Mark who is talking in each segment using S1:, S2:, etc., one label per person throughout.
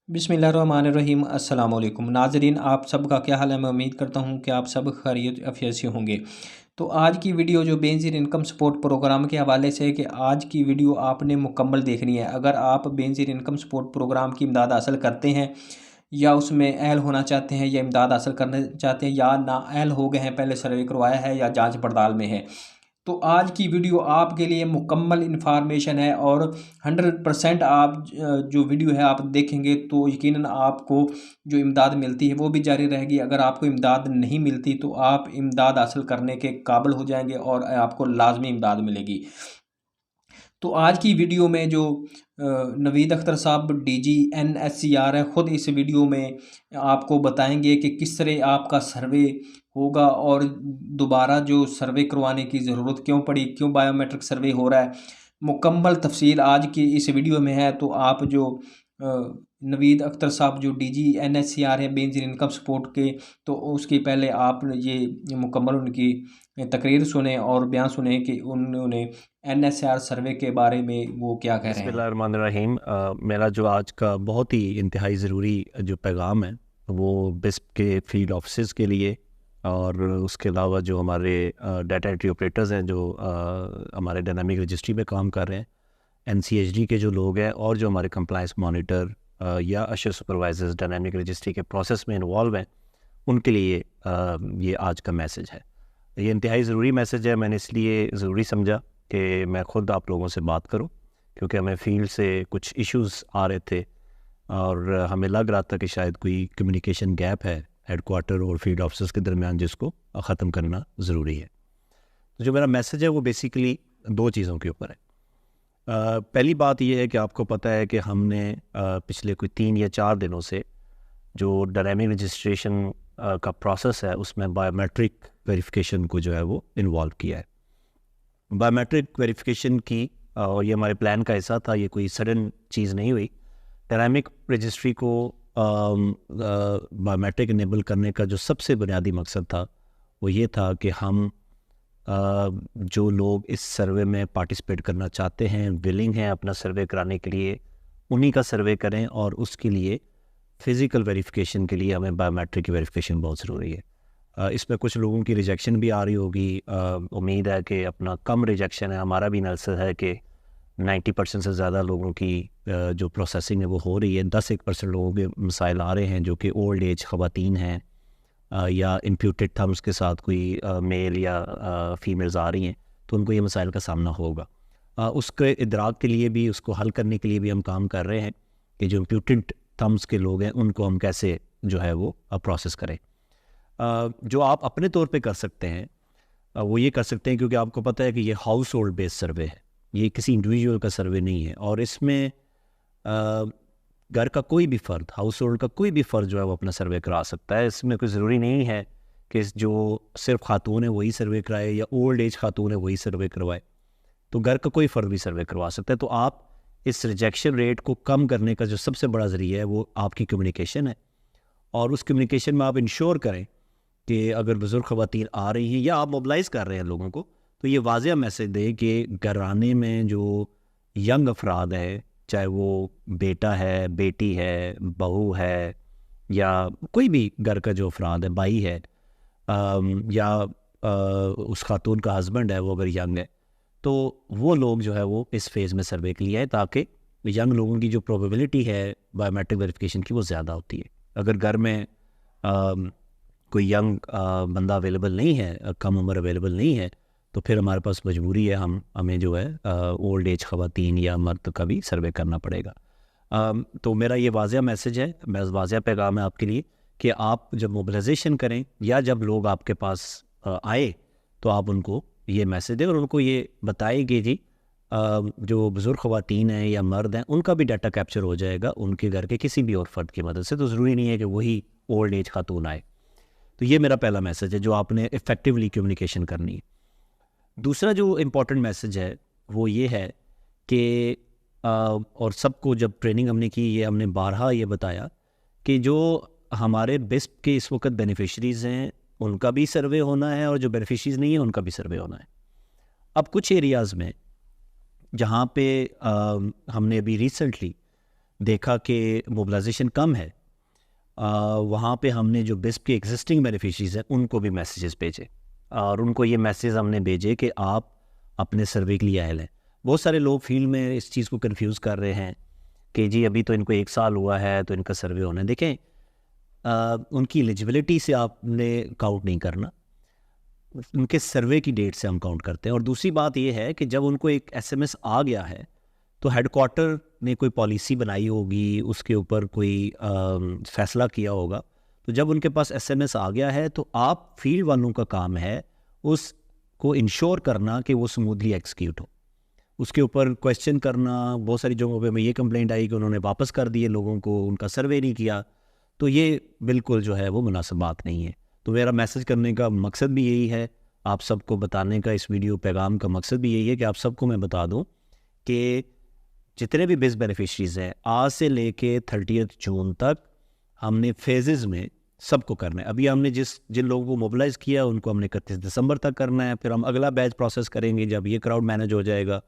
S1: बिस्मिल्लाहिर्रहमानिर्रहीम अस्सलाम वालेकुम नाज़रीन, आप सब का क्या हाल है। मैं उम्मीद करता हूँ कि आप सब खैरियत आफियत से होंगे। तो आज की वीडियो जो बेनज़ीर इनकम सपोर्ट प्रोग्राम के हवाले से है कि आज की वीडियो आपने मुकम्मल देखनी है। अगर आप बेनज़ीर इनकम सपोर्ट प्रोग्राम की इमदाद हासिल करते हैं या उसमें अहल होना चाहते हैं या इमदाद हासिल करना चाहते हैं या नाअहल हो गए हैं, पहले सर्वे करवाया है या जांच पड़ताल में है, तो आज की वीडियो आपके लिए मुकम्मल इन्फॉर्मेशन है और 100% आप जो वीडियो है आप देखेंगे तो यकीनन आपको जो इमदाद मिलती है वो भी जारी रहेगी। अगर आपको इमदाद नहीं मिलती तो आप इमदाद हासिल करने के काबिल हो जाएंगे और आपको लाजमी इमदाद मिलेगी। तो आज की वीडियो में जो नवीद अख्तर साहब डीजी एनएससीआर है, ख़ुद इस वीडियो में आपको बताएंगे कि किस तरह आपका सर्वे होगा और दोबारा जो सर्वे करवाने की ज़रूरत क्यों पड़ी, क्यों बायोमेट्रिक सर्वे हो रहा है। मुकम्मल तफसील आज की इस वीडियो में है। तो आप जो नवीद अख्तर साहब जो डीजी एनएससीआर है बेनज़ीर इनकम सपोर्ट के, तो उसके पहले आप ये मुकम्मल उनकी तकरीर सुने और बयान सुने कि उन्होंने एनएसआर सर्वे के बारे में वो क्या कह रहे हैं।
S2: बिस्मिल्लाहिर्रहमानिर्रहीम। मेरा जो आज का बहुत ही इंतहाई ज़रूरी जो पैगाम है वो बिस्प के फील्ड ऑफिसर्स के लिए और उसके अलावा जो हमारे डाटा एंट्री ऑपरेटर्स हैं जो हमारे डायनामिक रजिस्ट्री में काम कर रहे हैं, एनसीएचडी के जो लोग हैं और जो हमारे कंप्लायंस मॉनिटर या अशर सुपरवाइजर्स डायनामिक रजिस्ट्री के प्रोसेस में इन्वॉल्व हैं, उनके लिए ये आज का मैसेज है। ये इंतहाई ज़रूरी मैसेज है। मैंने इसलिए ज़रूरी समझा कि मैं ख़ुद आप लोगों से बात करूं, क्योंकि हमें फील्ड से कुछ इश्यूज़ आ रहे थे और हमें लग रहा था कि शायद कोई कम्युनिकेशन गैप है हेडक्वार्टर और फील्ड ऑफिसर्स के दरमियान, जिसको ख़त्म करना ज़रूरी है। तो जो मेरा मैसेज है वो बेसिकली दो चीज़ों के ऊपर है। पहली बात यह है कि आपको पता है कि हमने पिछले कोई 3 या 4 दिनों से जो डायनामिक रजिस्ट्रेशन का प्रोसेस है उसमें बायोमेट्रिक वेरिफिकेशन को जो है वो इन्वॉल्व किया है। बायोमेट्रिक वेरिफिकेशन की और ये हमारे प्लान का हिस्सा था, ये कोई सडन चीज़ नहीं हुई। डायनामिक रजिस्ट्री को बायोमेट्रिक इनेबल करने का जो सबसे बुनियादी मकसद था वो ये था कि हम जो लोग इस सर्वे में पार्टिसिपेट करना चाहते हैं, विलिंग हैं अपना सर्वे कराने के लिए, उन्हीं का सर्वे करें और उसके लिए फ़िज़िकल वेरिफिकेशन के लिए हमें बायोमेट्रिक की वेरिफिकेशन बहुत ज़रूरी है। इसमें कुछ लोगों की रिजेक्शन भी आ रही होगी। उम्मीद है कि अपना कम रिजेक्शन है। हमारा भी एनालिसिस है कि 90% से ज़्यादा लोगों की जो प्रोसेसिंग है वो हो रही है। 10-1% लोगों के मसाइल आ रहे हैं जो कि ओल्ड एज ख़वातीन हैं या इम्प्यूटेड थम्स के साथ कोई मेल या फीमेल्स आ रही हैं, तो उनको ये मसाइल का सामना होगा। उसके इदराक के लिए भी, उसको हल करने के लिए भी हम काम कर रहे हैं कि जो इम्प्यूटेड थम्स के लोग हैं उनको हम कैसे जो है वो प्रोसेस करें। जो आप अपने तौर पे कर सकते हैं वो ये कर सकते हैं, क्योंकि आपको पता है कि ये हाउस होल्ड बेस्ड सर्वे है, ये किसी इंडिविजुअल का सर्वे नहीं है और इसमें घर का कोई भी फ़र्द, हाउस होल्ड का कोई भी फ़र्द जो है वो अपना सर्वे करा सकता है। इसमें कोई ज़रूरी नहीं है कि जो सिर्फ खातून है वही सर्वे कराए या ओल्ड एज खातून है वही सर्वे करवाए। तो घर का कोई फ़र्द भी सर्वे करवा सकता है। तो आप इस रिजेक्शन रेट को कम करने का जो सबसे बड़ा ज़रिया है वो आपकी कम्युनिकेशन है और उस कम्युनिकेशन में आप इंश्योर करें कि अगर बुज़ुर्ग ख़वातीन आ रही हैं या आप मोबिलाइज़ कर रहे हैं लोगों को, तो ये वाज़ेह मैसेज दें कि घराने में जो यंग अफराद हैं, चाहे वो बेटा है, बेटी है, बहू है या कोई भी घर का जो अफराद है, भाई है या उस खातून का हस्बैंड है, वो अगर यंग है, तो वो लोग जो है वो इस फेज़ में सर्वे के लिए आए, ताकि यंग लोगों की जो प्रोबेबिलिटी है बायोमेट्रिक वेरिफिकेशन की वो ज़्यादा होती है। अगर घर में कोई यंग बंदा अवेलेबल नहीं है, कम उम्र अवेलेबल नहीं है, तो फिर हमारे पास मजबूरी है, हमें जो है ओल्ड एज ख़वातीन या मर्द का भी सर्वे करना पड़ेगा। तो मेरा ये वाज़ेह मैसेज है, वाज़ेह पैगाम है आपके लिए कि आप जब मोबिलाइजेशन करें या जब लोग आपके पास आए तो आप उनको ये मैसेज दें और उनको ये बताएं कि जी जो बुज़ुर्ग ख़वातीन हैं या मर्द हैं उनका भी डाटा कैप्चर हो जाएगा उनके घर के किसी भी और फ़र्द की मदद से। तो ज़रूरी नहीं है कि वही ओल्ड एज खातून आए। तो ये मेरा पहला मैसेज है जो आपने इफ़ेक्टिवली कम्युनिकेशन करनी है। दूसरा जो इम्पोर्टेंट मैसेज है वो ये है कि और सबको जब ट्रेनिंग हमने की, ये हमने बारहा ये बताया कि जो हमारे बिस्प के इस वक्त बेनिफिशरीज़ हैं उनका भी सर्वे होना है और जो बेनिफिशरीज़ नहीं है उनका भी सर्वे होना है। अब कुछ एरियाज़ में जहाँ पे हमने अभी रिसेंटली देखा कि मोबिलाइजेशन कम है, वहाँ पे हमने जो बिस्प के एग्जिस्टिंग बेनिफिशरीज हैं उनको भी मैसेजेस भेजे और उनको ये मैसेज हमने भेजे कि आप अपने सर्वे के लिए आए हैं। बहुत सारे लोग फील्ड में इस चीज़ को कंफ्यूज कर रहे हैं कि जी अभी तो इनको 1 साल हुआ है तो इनका सर्वे होना है। देखें, उनकी एलिजिबिलिटी से आपने काउंट नहीं करना, उनके सर्वे की डेट से हम काउंट करते हैं। और दूसरी बात ये है कि जब उनको एक एसएमएस आ गया है तो हेडक्वार्टर ने कोई पॉलिसी बनाई होगी, उसके ऊपर कोई फैसला किया होगा। तो जब उनके पास एसएमएस आ गया है तो आप फील्ड वालों का काम है उसको इंश्योर करना कि वो स्मूथली एक्सिक्यूट हो, उसके ऊपर क्वेश्चन करना। बहुत सारी जगहों पे हमें ये कंप्लेंट आई कि उन्होंने वापस कर दिए लोगों को, उनका सर्वे नहीं किया। तो ये बिल्कुल जो है वो मुनासिब बात नहीं है। तो मेरा मैसेज करने का मकसद भी यही है, आप सबको बताने का, इस वीडियो पैगाम का मकसद भी यही है कि आप सबको मैं बता दूं कि जितने भी बिस बेनिफिशरीज हैं आज से लेके 30 जून तक हमने फेजेस में सबको करना है। अभी हमने जिन लोगों को मोबिलाइज किया उनको हमने 31 दिसंबर तक करना है। फिर हम अगला बैच प्रोसेस करेंगे जब ये क्राउड मैनेज हो जाएगा,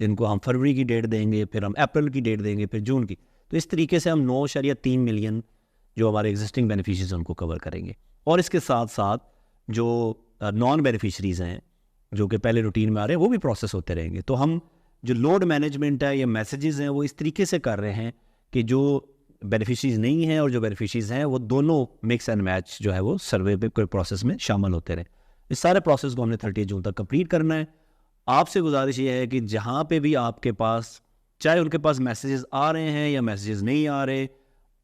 S2: जिनको हम फरवरी की डेट देंगे, फिर हम अप्रैल की डेट देंगे, फिर जून की। तो इस तरीके से हम 9.3 मिलियन जो हमारे एग्जिस्टिंग बेनिफिशरीज हैं उनको कवर करेंगे। और इसके साथ साथ जो नॉन बेनिफिशरीज हैं जो कि पहले रूटीन में आ रहे हैं वो भी प्रोसेस होते रहेंगे। तो हम जो लोड मैनेजमेंट है या मैसेजेस हैं वो इस तरीके से कर रहे हैं कि जो बेनिफिशरीज नहीं हैं और जो बेनिफिशरीज हैं वो दोनों मिक्स एंड मैच जो है वो सर्वे पे कोई प्रोसेस में शामिल होते रहे। इस सारे प्रोसेस को हमने 30 जून तक कंप्लीट करना है। आपसे गुजारिश ये है कि जहाँ पे भी आपके पास, चाहे उनके पास मैसेजेस आ रहे हैं या मैसेजेस नहीं आ रहे,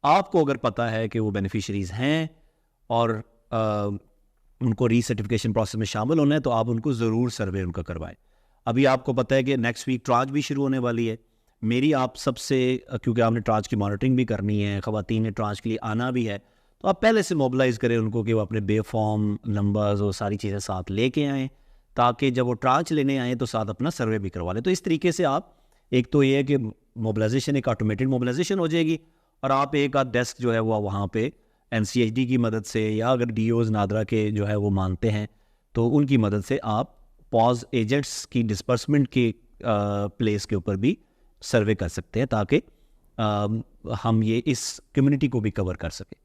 S2: आपको अगर पता है कि वो बेनिफिशरीज हैं और उनको रीसर्टिफिकेशन प्रोसेस में शामिल होना है तो आप उनको ज़रूर सर्वे उनका करवाएं। अभी आपको पता है कि नेक्स्ट वीक ट्रांच भी शुरू होने वाली है। मेरी आप सबसे, क्योंकि आपने ट्रांच की मॉनिटरिंग भी करनी है, ख़वातीन ने ट्रांच के लिए आना भी है, तो आप पहले से मोबिलाइज़ करें उनको कि वो अपने बे फॉर्म नंबर्स और सारी चीज़ें साथ लेके आएँ, ताकि जब वो ट्रांच लेने आएँ तो साथ अपना सर्वे भी करवा लें। तो इस तरीके से आप, एक तो ये है कि मोबिलाइजेशन एक ऑटोमेटेड मोबिलाइजेशन हो जाएगी और आप एक आध डेस्क जो है वो वहाँ पे NCHD की मदद से या अगर DOs नादरा के जो है वो मानते हैं तो उनकी मदद से आप पॉज एजेंट्स की डिस्पर्समेंट के प्लेस के ऊपर भी सर्वे कर सकते हैं ताकि हम ये इस कम्युनिटी को भी कवर कर सकें।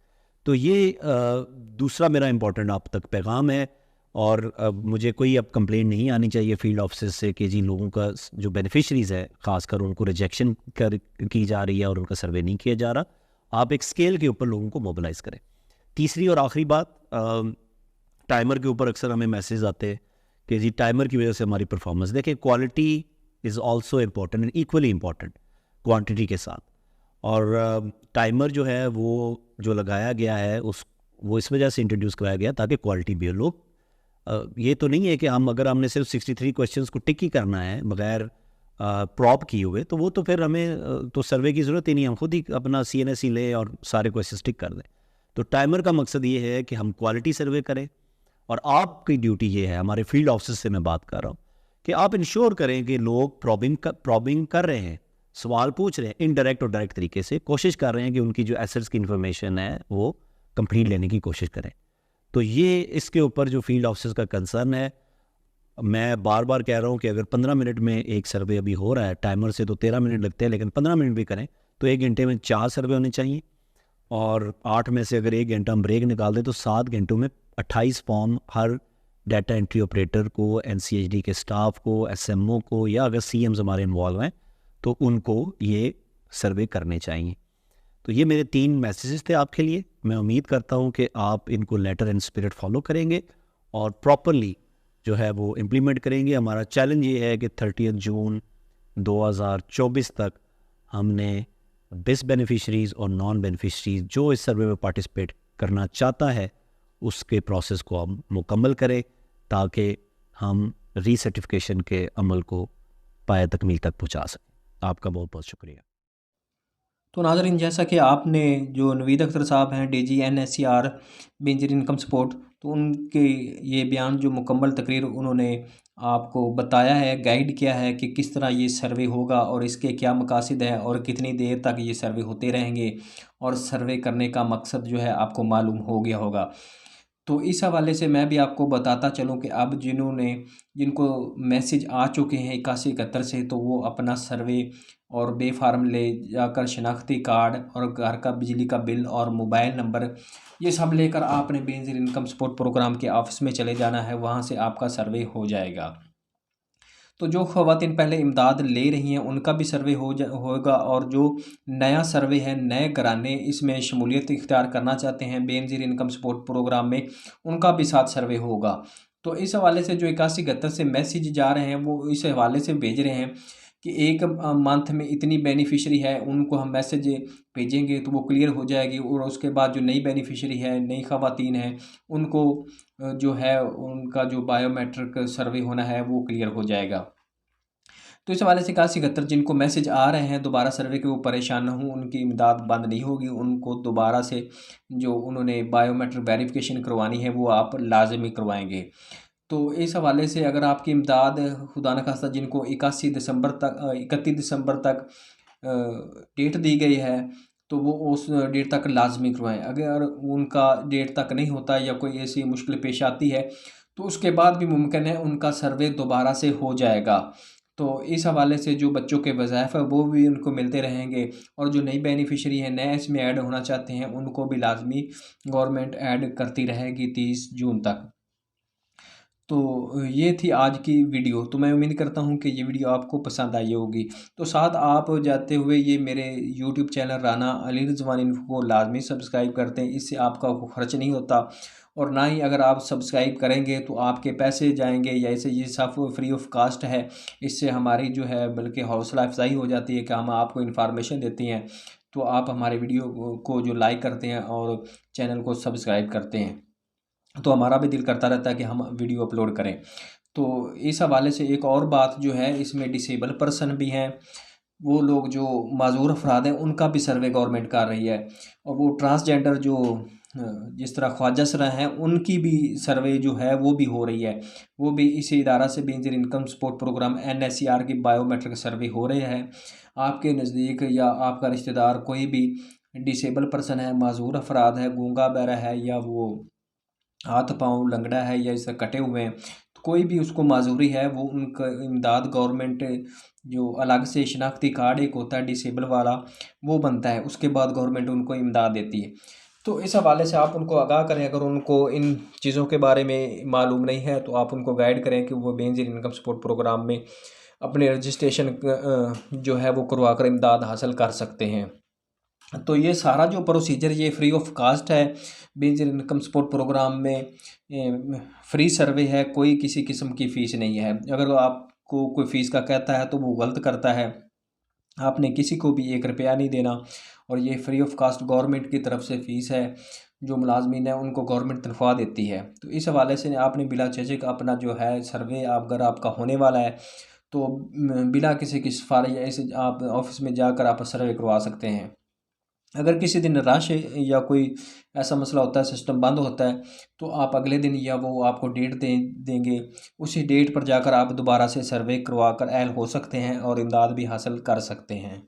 S2: तो ये दूसरा मेरा इम्पोर्टेंट आप तक पैगाम है। और मुझे कोई अब कंप्लेंट नहीं आनी चाहिए फील्ड ऑफिसर से कि जी लोगों का जो बेनिफिशरीज़ है ख़ासकर उनको रिजेक्शन की जा रही है और उनका सर्वे नहीं किया जा रहा। आप एक स्केल के ऊपर लोगों को मोबिलाइज़ करें। तीसरी और आखिरी बात, टाइमर के ऊपर अक्सर हमें मैसेज आते हैं कि जी टाइमर की वजह से हमारी परफॉर्मेंस, देखिए quality is also important and equally important quantity के साथ। और टाइमर जो है वो जो लगाया गया है वो इस वजह से इंट्रोड्यूस कराया गया ताकि क्वालिटी भी हो। लोग ये तो नहीं है कि अगर हमने सिर्फ 63 क्वेश्चंस को टिक ही करना है बगैर प्रॉप किए हुए, तो वो तो फिर हमें तो सर्वे की ज़रूरत ही नहीं, हम खुद ही अपना CNSE लें और सारे क्वेश्चंस टिक कर दें। तो टाइमर का मकसद ये है कि हम क्वालिटी सर्वे करें और आपकी ड्यूटी ये है, हमारे फील्ड ऑफिसर से मैं बात कर रहा हूँ, कि आप इंश्योर करें कि लोग प्रॉबिंग कर रहे हैं, सवाल पूछ रहे हैं, इनडायरेक्ट और डायरेक्ट तरीके से कोशिश कर रहे हैं कि उनकी जो एसेट्स की इन्फॉर्मेशन है वो कंप्लीट लेने की कोशिश करें। तो ये इसके ऊपर जो फील्ड ऑफिसर्स का कंसर्न है, मैं बार बार कह रहा हूँ कि अगर 15 मिनट में एक सर्वे अभी हो रहा है, टाइमर से तो 13 मिनट लगते हैं, लेकिन 15 मिनट भी करें तो 1 घंटे में 4 सर्वे होने चाहिए। और 8 में से अगर 1 घंटा हम ब्रेक निकाल दें तो 7 घंटों में 28 फॉर्म हर डाटा एंट्री ऑपरेटर को, NCHD के स्टाफ को, SMO को, या अगर CMs हमारे इन्वॉल्व हैं तो उनको ये सर्वे करने चाहिए। तो ये मेरे 3 मैसेजेस थे आपके लिए। मैं उम्मीद करता हूँ कि आप इनको लेटर एंड स्पिरिट फॉलो करेंगे और प्रॉपरली जो है वो इम्प्लीमेंट करेंगे। हमारा चैलेंज ये है कि 30 जून 2024 तक हमने बिस बेनिफिशरीज़ और नॉन बेनिफिशरीज़ जो इस सर्वे में पार्टिसिपेट करना चाहता है उसके प्रोसेस को हम मुकम्मल करें ताकि हम रीसर्टिफिकेशन के अमल को पाया तकमील तक पहुँचा सकें। आपका बहुत बहुत शुक्रिया।
S1: तो नाज़रीन, जैसा कि आपने जो नवीद अख्तर साहब हैं DG NSCR Benazir income support, तो उनके ये बयान जो मुकम्मल तकरीर उन्होंने आपको बताया है, गाइड किया है कि किस तरह ये सर्वे होगा और इसके क्या मकासद है और कितनी देर तक ये सर्वे होते रहेंगे, और सर्वे करने का मकसद जो है आपको मालूम हो गया होगा। तो इस हवाले से मैं भी आपको बताता चलूं कि अब जिनको मैसेज आ चुके हैं 8171 से, तो वो अपना सर्वे और बेफार्म ले जाकर शनाख्ती कार्ड और घर का बिजली का बिल और मोबाइल नंबर ये सब लेकर आपने बेनज़ीर इनकम सपोर्ट प्रोग्राम के ऑफिस में चले जाना है, वहाँ से आपका सर्वे हो जाएगा। तो जो ख़वातीन पहले इमदाद ले रही हैं उनका भी सर्वे होगा, और जो नया सर्वे है, नए घराने इसमें शमूलियत इख्तियार करना चाहते हैं बेनज़ीर इनकम सपोर्ट प्रोग्राम में, उनका भी साथ सर्वे होगा। तो इस हवाले से जो 8172 से मैसेज जा रहे हैं वो इस हवाले से भेज रहे हैं कि एक मंथ में इतनी बेनिफिशरी है, उनको हम मैसेज भेजेंगे तो वो क्लियर हो जाएगी, और उसके बाद जो नई बेनिफिशरी है, नई ख़वातीन हैं, उनको जो है उनका जो बायोमेट्रिक सर्वे होना है वो क्लियर हो जाएगा। तो इस हवाले से 8172 जिनको मैसेज आ रहे हैं दोबारा सर्वे के, वो परेशान न हों, उनकी इमदाद बंद नहीं होगी। उनको दोबारा से जो उन्होंने बायोमेट्रिक वेरिफिकेशन करवानी है वो आप लाजमी करवाएंगे। तो इस हवाले से अगर आपकी इमदाद खुदा न खास्ता जिनको 31 दिसंबर तक डेट दी गई है तो वो उस डेट तक लाजमी करवाएं। अगर उनका डेट तक नहीं होता या कोई ऐसी मुश्किल पेश आती है तो उसके बाद भी मुमकिन है उनका सर्वे दोबारा से हो जाएगा। तो इस हवाले से जो बच्चों के वज़ाइफ है वो भी उनको मिलते रहेंगे, और जो नई बेनिफिशरी हैं, नए इसमें ऐड होना चाहते हैं, उनको भी लाजमी गवर्नमेंट ऐड करती रहेगी 30 जून तक। तो ये थी आज की वीडियो। तो मैं उम्मीद करता हूँ कि ये वीडियो आपको पसंद आई होगी। तो साथ आप जाते हुए ये मेरे YouTube channel Rana Ali Rizwan info को लाजमी सब्सक्राइब करते हैं, इससे आपका कोई खर्च नहीं होता, और ना ही अगर आप सब्सक्राइब करेंगे तो आपके पैसे जाएंगे, या ऐसे ये सब फ्री ऑफ कास्ट है। इससे हमारी जो है बल्कि हौसला अफजाई हो जाती है कि हम आपको इन्फॉर्मेशन देती हैं, तो आप हमारे वीडियो को जो लाइक करते हैं और चैनल को सब्सक्राइब करते हैं, तो हमारा भी दिल करता रहता है कि हम वीडियो अपलोड करें। तो इस हवाले से एक और बात जो है, इसमें डिसेबल पर्सन भी हैं, वो लोग जो माजूर अफराद हैं उनका भी सर्वे गवर्नमेंट कर रही है, और वो ट्रांसजेंडर जो जिस तरह ख्वाजा सरा हैं उनकी भी सर्वे जो है वो भी हो रही है। वो भी इसी इदारा से Benazir income support programme NSER की बायोमेट्रिक सर्वे हो रहे हैं। आपके नज़दीक या आपका रिश्तेदार कोई भी डिसेबल पर्सन है, माजूर अफराद है, गूंगा बहरा है, या वो हाथ पाँव लंगड़ा है, या इससे कटे हुए हैं, तो कोई भी उसको माजूरी है, वो उनका इमदाद गवर्नमेंट जो अलग से शनाख्ती कार्ड एक होता है डिसेबल वाला वो बनता है, उसके बाद गवर्नमेंट उनको इमदाद देती है। तो इस हवाले से आप उनको आगाह करें, अगर उनको इन चीज़ों के बारे में मालूम नहीं है तो आप उनको गाइड करें कि वो बेनज़ीर इनकम सपोर्ट प्रोग्राम में अपने रजिस्ट्रेशन जो है वो करवा कर इमदाद हासिल कर सकते हैं। तो ये सारा जो प्रोसीजर ये फ्री ऑफ कास्ट है। बेनज़ीर इनकम सपोर्ट प्रोग्राम में फ्री सर्वे है, कोई किसी किस्म की फ़ीस नहीं है। अगर आपको कोई फ़ीस का कहता है तो वो गलत करता है। आपने किसी को भी 1 रुपया नहीं देना, और ये फ्री ऑफ कास्ट गवर्नमेंट की तरफ से फ़ीस है। जो मुलाजमीन है उनको गवर्नमेंट तनख्वाह देती है। तो इस हवाले से आपने बिला झिझक अपना जो है सर्वे अगर आपका होने वाला है तो बिना किसी की सिफारिश या ऐसे आप ऑफिस में जाकर आप सर्वे करवा सकते हैं। अगर किसी दिन रश या कोई ऐसा मसला होता है, सिस्टम बंद होता है, तो आप अगले दिन या वो आपको डेट देंगे, उसी डेट पर जाकर आप दोबारा से सर्वे करवा कर अहल हो सकते हैं और इमदाद भी हासिल कर सकते हैं।